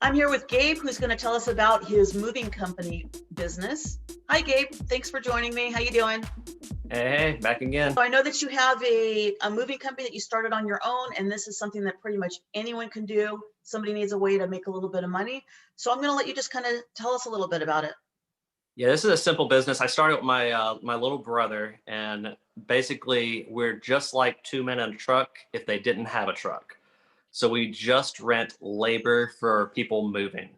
I'm here with Gabe, who's going to tell us about his moving company business. Hi, Gabe. Thanks for joining me. How you doing? Hey, back again. So I know that you have a moving company that you started on your own, and this is something that pretty much anyone can do. Somebody needs a way to make a little bit of money. So I'm going to let you just kind of tell us a little bit about it. Yeah, this is a simple business. I started with my little brother, and basically we're just like two men in a truck if they didn't have a truck. So we just rent labor for people moving.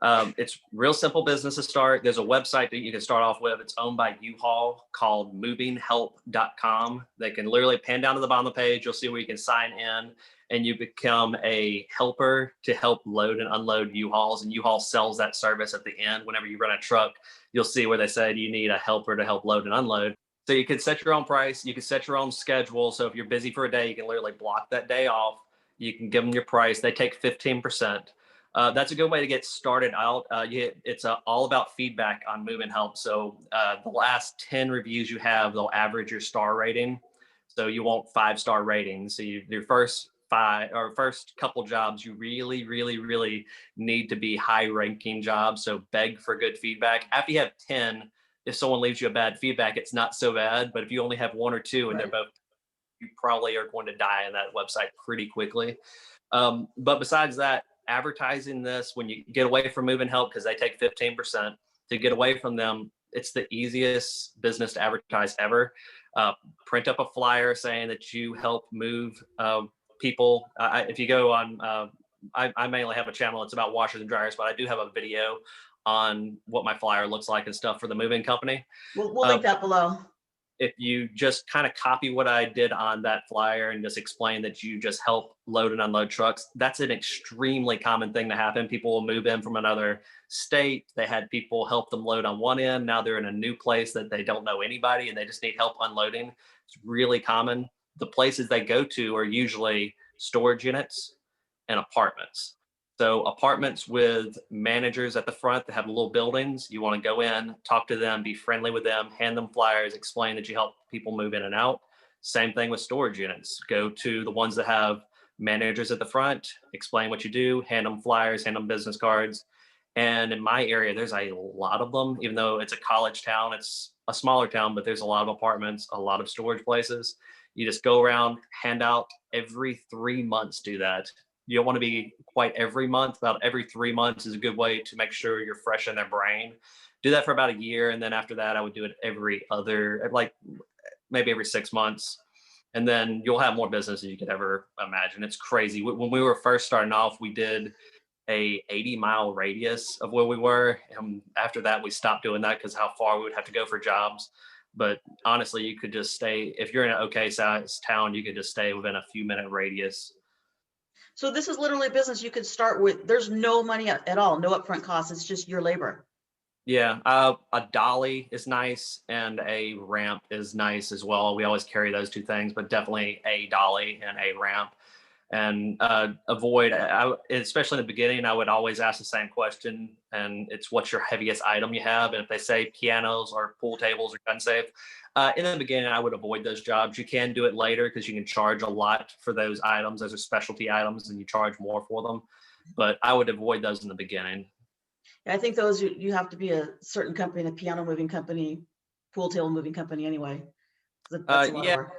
It's real simple business to start. There's a website that you can start off with. It's owned by U-Haul called movinghelp.com. They can literally pan down to the bottom of the page. You'll see where you can sign in and you become a helper to help load and unload U-Hauls. And U-Haul sells that service at the end. Whenever you rent a truck, you'll see where they said you need a helper to help load and unload. So you can set your own price. You can set your own schedule. So if you're busy for a day, you can literally block that day off. You can give them your price. They take 15%. That's a good way to get started out. It's all about feedback on Move and Help. So the last 10 reviews you have, they'll average your star rating. So you want 5-star ratings. So your first couple jobs, you really, really, really need to be high ranking jobs. So beg for good feedback. After you have 10, if someone leaves you a bad feedback, it's not so bad. But if you only have one or two and they're both, you probably are going to die on that website pretty quickly. But besides that, advertising this when you get away from Move and Help, because they take 15%, to get away from them, it's the easiest business to advertise ever. Print up a flyer saying that you help move people. If you go on, I mainly have a channel. It's about washers and dryers, but I do have a video on what my flyer looks like and stuff for the moving company. We'll link that below. If you just kind of copy what I did on that flyer and just explain that you just help load and unload trucks, that's an extremely common thing to happen. People will move in from another state. They had people help them load on one end. Now they're in a new place that they don't know anybody and they just need help unloading. It's really common. The places they go to are usually storage units and apartments. So apartments with managers at the front that have little buildings, you want to go in, talk to them, be friendly with them, hand them flyers, explain that you help people move in and out. Same thing with storage units. Go to the ones that have managers at the front, explain what you do, hand them flyers, hand them business cards. And in my area, there's a lot of them, even though it's a college town, it's a smaller town, but there's a lot of apartments, a lot of storage places. You just go around, hand out every 3 months, do that. You don't want to be quite every month. About every 3 months is a good way to make sure you're fresh in their brain. Do that for about a year. And then after that, I would do it every other, like maybe every 6 months. And then you'll have more business than you could ever imagine. It's crazy. When we were first starting off, we did a 80-mile radius of where we were. And after that, we stopped doing that because how far we would have to go for jobs. But honestly, you could just stay, if you're in an okay sized town, you could just stay within a few minute radius. So this is literally a business you could start with. There's no money at all, no upfront costs. It's just your labor. Yeah, a dolly is nice and a ramp is nice as well. We always carry those two things, but definitely a dolly and a ramp. And avoid, especially in the beginning, I would always ask the same question, and it's what's your heaviest item you have? And if they say pianos or pool tables or gun safe, in the beginning, I would avoid those jobs. You can do it later because you can charge a lot for those items. Those are specialty items and you charge more for them. But I would avoid those in the beginning. I think those you have to be a certain company, a piano moving company, pool table moving company anyway. That's a lot of work.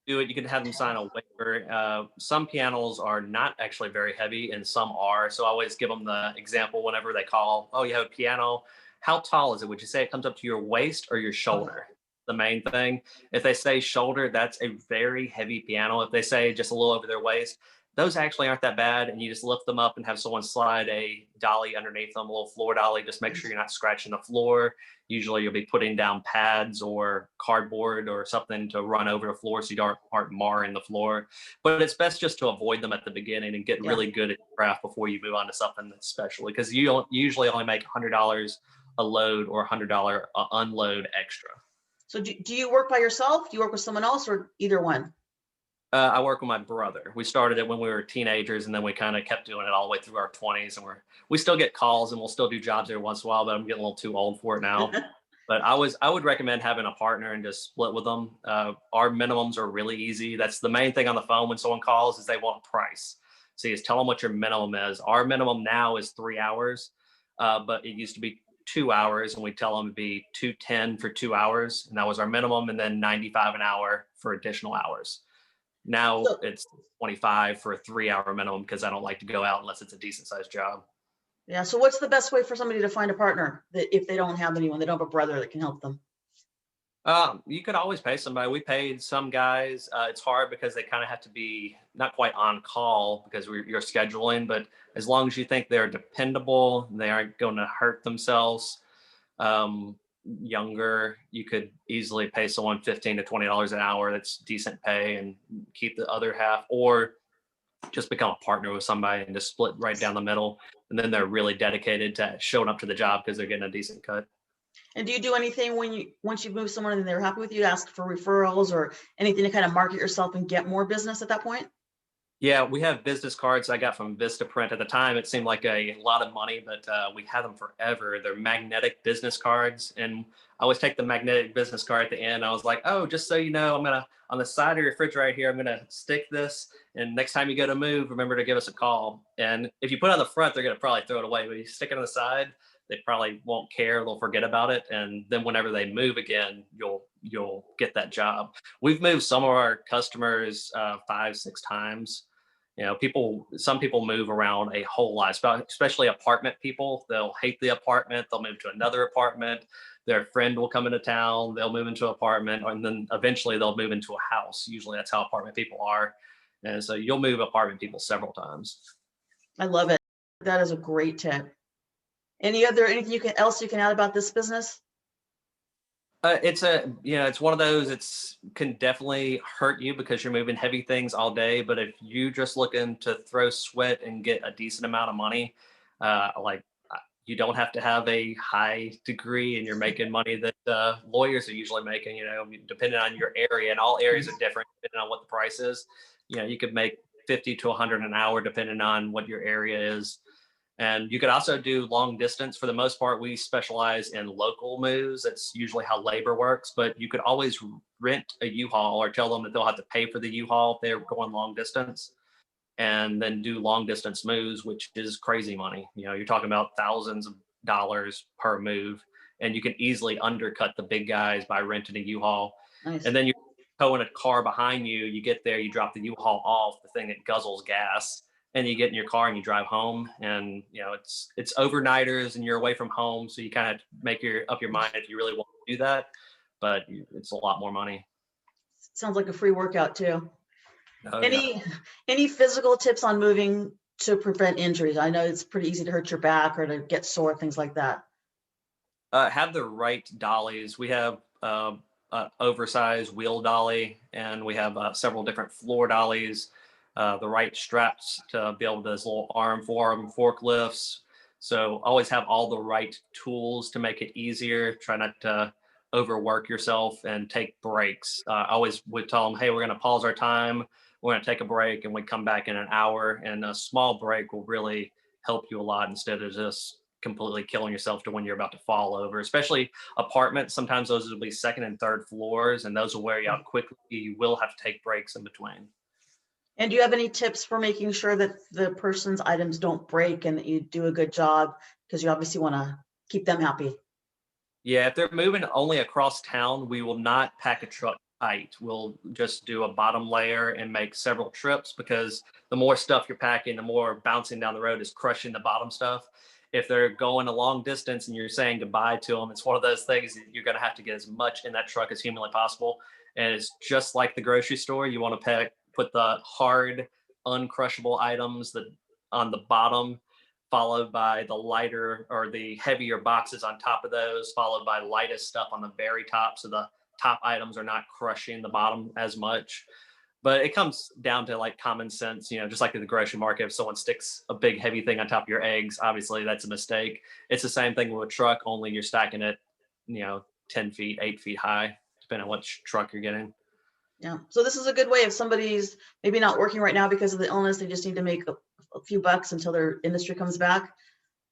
Do it. You can have them sign a waiver. Some pianos are not actually very heavy and some are. So I always give them the example whenever they call, oh, you have a piano. How tall is it? Would you say it comes up to your waist or your shoulder? The main thing. If they say shoulder, that's a very heavy piano. If they say just a little over their waist, those actually aren't that bad. And you just lift them up and have someone slide a dolly underneath them, a little floor dolly. Just make sure you're not scratching the floor. Usually you'll be putting down pads or cardboard or something to run over the floor so you aren't marring the floor. But it's best just to avoid them at the beginning and get really good at craft before you move on to something that's special, because you usually only make $100 a load or $100 unload extra. So do you work by yourself? Do you work with someone else, or either one? I work with my brother. We started it when we were teenagers, and then we kind of kept doing it all the way through our 20s. And we still get calls, and we'll still do jobs every once in a while. But I'm getting a little too old for it now. But I would recommend having a partner and just split with them. Our minimums are really easy. That's the main thing on the phone when someone calls is they want a price. So you just tell them what your minimum is. Our minimum now is 3 hours, but it used to be 2 hours, and we tell them to be 210 for 2 hours, and that was our minimum, and then 95 an hour for additional hours. Now So, it's 25 for a 3 hour minimum because I don't like to go out unless it's a decent sized job. yeah. So what's the best way for somebody to find a partner that if they don't have anyone, they don't have a brother that can help them? You could always pay somebody. We paid some guys. It's hard because they kind of have to be not quite on call because you're scheduling, but as long as you think they're dependable, they aren't going to hurt themselves. Um, Younger, you could easily pay someone $15 to $20 an hour. That's decent pay, and keep the other half, or just become a partner with somebody and just split right down the middle. And then they're really dedicated to showing up to the job because they're getting a decent cut. And do you do anything when once you've moved someone and they're happy with you, ask for referrals or anything to kind of market yourself and get more business at that point? Yeah, we have business cards I got from Vistaprint. At the time, it seemed like a lot of money, but we had them forever. They're magnetic business cards. And I always take the magnetic business card at the end. I was like, oh, just so you know, I'm going to, on the side of your fridge right here, I'm going to stick this. And next time you go to move, remember to give us a call. And if you put it on the front, they're going to probably throw it away. But if you stick it on the side, they probably won't care. They'll forget about it. And then whenever they move again, you'll get that job. We've moved some of our customers 5, 6 times. Some people move around a whole lot, especially apartment people. They'll hate the apartment. They'll move to another apartment. Their friend will come into town. They'll move into an apartment, and then eventually they'll move into a house. Usually that's how apartment people are. And so you'll move apartment people several times. I love it. That is a great tip. Anything else you can add about this business? It's one of those. It's can definitely hurt you because you're moving heavy things all day. But if you just looking to throw sweat and get a decent amount of money, you don't have to have a high degree, and you're making money that lawyers are usually making. Depending on your area, and all areas are different depending on what the price is. You could make 50 to 100 an hour depending on what your area is. And you could also do long distance. For the most part, we specialize in local moves. That's usually how labor works. But you could always rent a U-Haul or tell them that they'll have to pay for the U-Haul if they're going long distance, and then do long distance moves, which is crazy money. You're talking about thousands of dollars per move, and you can easily undercut the big guys by renting a U-Haul. Nice. And then you're towing a car behind you. You get there, you drop the U-Haul off, the thing that guzzles gas, and you get in your car and you drive home. And it's overnighters and you're away from home, so you kind of make up your mind if you really want to do that. But it's a lot more money. Sounds like a free workout too. Oh, yeah. Any physical tips on moving to prevent injuries? I know it's pretty easy to hurt your back or to get sore, things like that. Have the right dollies. We have oversized wheel dolly, and we have several different floor dollies. The right straps to be able to this little arm forklifts. So always have all the right tools to make it easier. Try not to overwork yourself, and take breaks. I always would tell them, hey, we're going to pause our time. We're going to take a break, and we come back in an hour. And a small break will really help you a lot instead of just completely killing yourself to when you're about to fall over. Especially apartments, sometimes those will be second and third floors, and those will wear you out quickly. You will have to take breaks in between. And do you have any tips for making sure that the person's items don't break and that you do a good job? Because you obviously want to keep them happy. Yeah, if they're moving only across town, we will not pack a truck tight. We'll just do a bottom layer and make several trips, because the more stuff you're packing, the more bouncing down the road is crushing the bottom stuff. If they're going a long distance and you're saying goodbye to them, it's one of those things that you're going to have to get as much in that truck as humanly possible. And it's just like the grocery store. You want to put the hard, uncrushable items on the bottom, followed by the lighter or the heavier boxes on top of those, followed by lightest stuff on the very top. So the top items are not crushing the bottom as much. But it comes down to like common sense, just like in the grocery market. If someone sticks a big heavy thing on top of your eggs, obviously that's a mistake. It's the same thing with a truck, only you're stacking it, 10 feet, 8 feet high, depending on which truck you're getting. Yeah. So this is a good way if somebody's maybe not working right now because of the illness, they just need to make a few bucks until their industry comes back.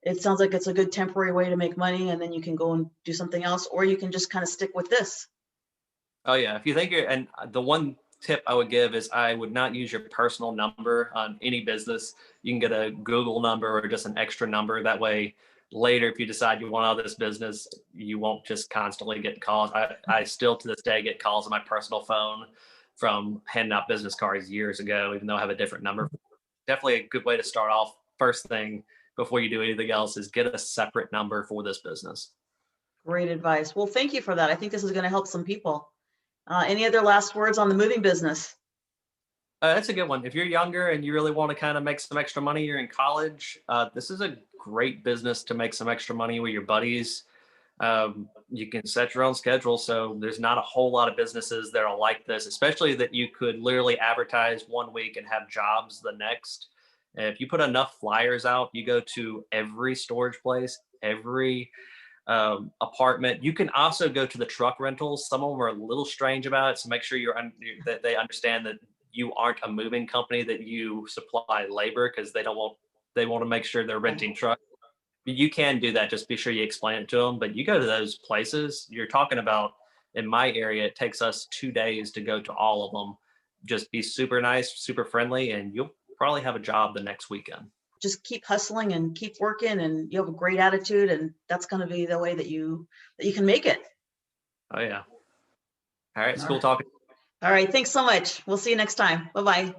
It sounds like it's a good temporary way to make money, and then you can go and do something else, or you can just kind of stick with this. Oh yeah, if you think and the one tip I would give is I would not use your personal number on any business. You can get a Google number or just an extra number. That way, later, if you decide you want out of this business, you won't just constantly get calls. I still to this day get calls on my personal phone from handing out business cards years ago, even though I have a different number. Definitely a good way to start off. First thing before you do anything else is get a separate number for this business. Great advice. Well, thank you for that. I think this is going to help some people. Any other last words on the moving business? That's a good one. If you're younger and you really want to kind of make some extra money, you're in college, this is a great business to make some extra money with your buddies. You can set your own schedule. So there's not a whole lot of businesses that are like this, especially that you could literally advertise one week and have jobs the next. If you put enough flyers out, you go to every storage place, every apartment. You can also go to the truck rentals. Some of them are a little strange about it. So make sure that they understand that you aren't a moving company, that you supply labor, because they want to make sure they're renting trucks. You can do that. Just be sure you explain it to them. But you go to those places, you're talking about, in my area, it takes us 2 days to go to all of them. Just be super nice, super friendly, and you'll probably have a job the next weekend. Just keep hustling and keep working, and you have a great attitude, and that's going to be the way that you can make it. Oh yeah. All right. It's cool talking. All right. Thanks so much. We'll see you next time. Bye-bye.